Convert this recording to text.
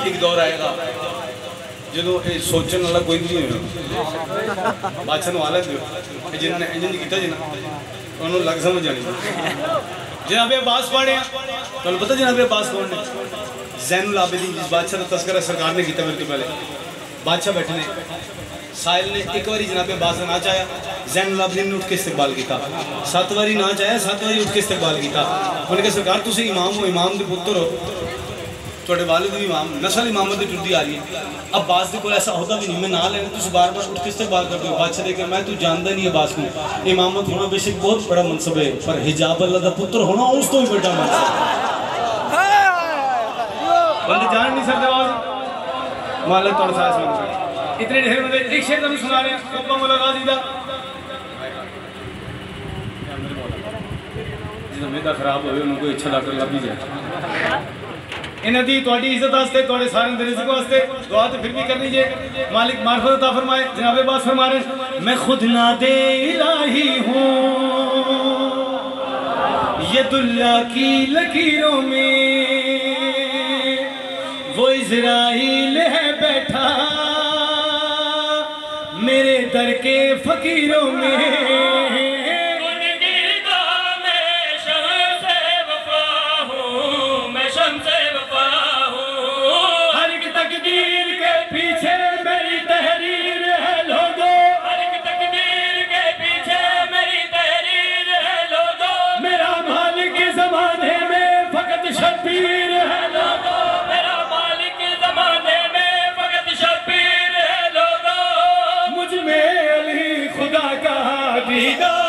एक दौर आएगा जो सोचने वाला कोई भी नहीं होगा। बादशाह नू हालत दो जिन्होंने इंज किया जिन्ना उन्होंने लग समझ आनी। जनाबे अब्बास पढ़े तुम पता जनाबे अब्बास कौन ने? ज़ैनुल आबिदीन जिस बादशाह का तस्करा सरकार ने किया। मेरे तो पहले बादशाह बैठे ने, साहिल ने एक बारी जनाबे अब्बास का नाच आया, ज़ैनुल आबिदीन ने उठ के इस्तकबाल किया। 7 बारी नाच आया, 7 बारी उठ के इस्तकबाल किया। उन्होंने कहा सरकार तुम इमाम हो, इमाम के पुत्र हो, थोड़े वालिद भी इमाम, नस्ल इमामत की टुरदी आ रही है। अब्बास को ऐसा होता भी नहीं, मैं ना लेना तुम बार बार उठ के इस्तकबाल करते हो। बादशाह देकर मैं तू जानता नहीं अब्बास को, इमामत होना बेशक बहुत बड़ा मनसब है, पर हिजाब अल्लाह का पुत्र होना उस तो भी बड़ा मनसब है। बंदे जान नहीं सकते आवाज मालिक तौर से इतने ढेर बंदे एक शेर तुम सुना रहे हैं अब्बा मौला गाजी दा जिन्हें मेदा खराब होवे उनको अच्छा डॉक्टर लभ ही जाए। इन्हां दी तुहाडी इज्जत वास्ते तुहाडे सारे दे रिज़्क वास्ते दुआ तो फिर भी करनी जे। मालिक मार्फत अता फरमाए। जनाब अब्बास फरमा रहे मैं खुद नादे इलाही हूँ यदुल्ला की लकीरों में, वो इज़राइल है बैठा मेरे दर के फकीरों में। खुदा का दीदार